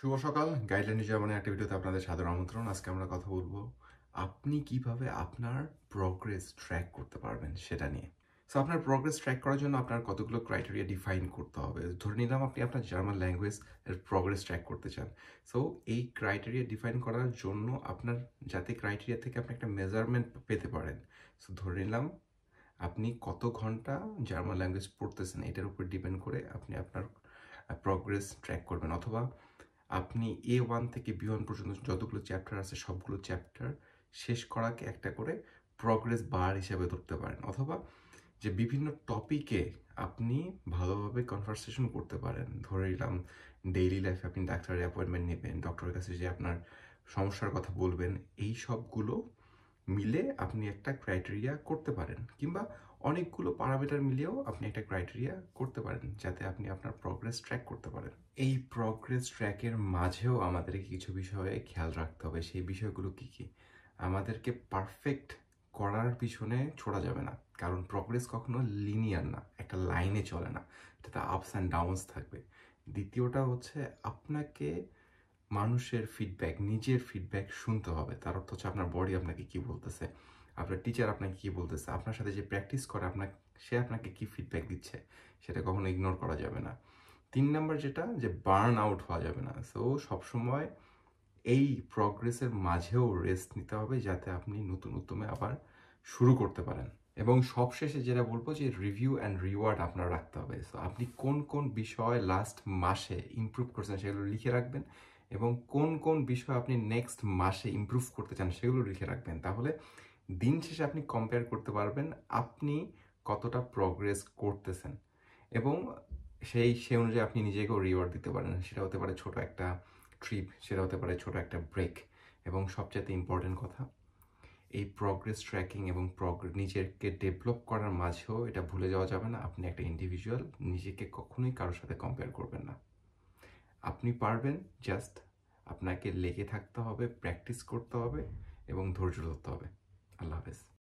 শুভ সকাল। গাইডলাইন জীবনের একটা ভিডিওতে আপনাদের সাদর আমন্ত্রণ। আজকে আমরা কথা বলবো আপনি কিভাবে আপনার প্রগ্রেস ট্র্যাক করতে পারবেন সেটা নিয়ে। সো আপনার প্রগ্রেস ট্র্যাক করার জন্য আপনার কতগুলো ক্রাইটেরিয়া ডিফাইন করতে হবে। ধরে নিলাম আপনি আপনার জার্মান ল্যাঙ্গুয়েজ এর প্রগ্রেস ট্র্যাক করতে চান। সো এই ক্রাইটেরিয়া ডিফাইন করার জন্য আপনার যাতে ক্রাইটেরিয়া থেকে আপনি একটা মেজারমেন্ট পেতে পারেন। সো ধরে নিলাম আপনি কত ঘন্টা জার্মান ল্যাঙ্গুয়েজ পড়তেছেন, এটার উপর ডিপেন্ড করে আপনি আপনার প্রগ্রেস ট্র্যাক করবেন। অথবা আপনি A1 থেকে B1 পর্যন্ত যতগুলো চ্যাপ্টার আছে সবগুলো চ্যাপ্টার শেষ করাকে একটা করে প্রগ্রেস বার হিসেবে ধরতে পারেন। অথবা যে বিভিন্ন টপিকে আপনি ভালোভাবে কনভারসেশন করতে পারেন। ধরে নিলাম ডেইলি লাইফে আপনি ডাক্তারের অ্যাপয়েন্টমেন্ট নেবেন, ডক্টরের কাছে যে আপনার সমস্যার কথা বলবেন, এই সবগুলো মিলে আপনি একটা ক্রাইটেরিয়া করতে পারেন। কিংবা অনেকগুলো প্যারামিটার মিলিয়েও আপনি একটা ক্রাইটেরিয়া করতে পারেন যাতে আপনি আপনার প্রগ্রেস ট্র্যাক করতে পারেন। এই প্রগ্রেস ট্র্যাকের মাঝেও আমাদেরকে কিছু বিষয়ে খেয়াল রাখতে হবে। সেই বিষয়গুলো কি কি? আমাদেরকে পারফেক্ট করার পিছনে ছোড়া যাবে না, কারণ প্রগ্রেস কখনো লিনিয়ার না, একটা লাইনে চলে না, এটাতে আপস অ্যান্ড ডাউনস থাকবে। দ্বিতীয়টা হচ্ছে আপনাকে মানুষের ফিডব্যাক, নিজের ফিডব্যাক শুনতে হবে। তার অর্থ হচ্ছে আপনার বডি আপনাকে কি বলতেছে, আপনার টিচার আপনাকে কি বলতেছে, আপনার সাথে যে প্র্যাকটিস করে সে আপনাকে কি ফিডব্যাক দিচ্ছে, সেটা কখনো ইগনোর করা যাবে না। 3 নাম্বার যেটা, যে বার্ন আউট হওয়া যাবে না। সো সবসময় এই প্রগ্রেসের মাঝেও রেস্ট নিতে হবে যাতে আপনি নতুন উদ্যমে আবার শুরু করতে পারেন। এবং সবশেষে যেটা বলবো যে রিভিউ অ্যান্ড রিওয়ার্ড আপনার রাখতে হবে। সো আপনি কোন কোন বিষয় লাস্ট মাসে ইমপ্রুভ করছেন সেগুলো লিখে রাখবেন, এবং কোন কোন বিষয় আপনি নেক্সট মাসে ইমপ্রুভ করতে চান সেগুলো লিখে রাখবেন। তাহলে দিন শেষে আপনি কম্পেয়ার করতে পারবেন আপনি কতটা প্রগ্রেস করতেছেন, এবং সে অনুযায়ী আপনি নিজেকেও রিওয়ার্ড দিতে পারেন। সেটা হতে পারে ছোট একটা ট্রিপ, সেটা হতে পারে ছোট একটা ব্রেক। এবং সবচেয়ে ইম্পর্টেন্ট কথা, এই প্রগ্রেস ট্র্যাকিং এবং নিজেকে ডেভেলপ করার মাঝেও এটা ভুলে যাওয়া যাবে না, আপনি একটা ইন্ডিভিজুয়াল, নিজেকে কখনোই কারোর সাথে কম্পেয়ার করবেন না। আপনি পারবেন, জাস্ট আপনাকে লেগে থাকতে হবে, প্র্যাকটিস করতে হবে এবং ধৈর্য ধরতে হবে। আল্লাহ হাফেজ।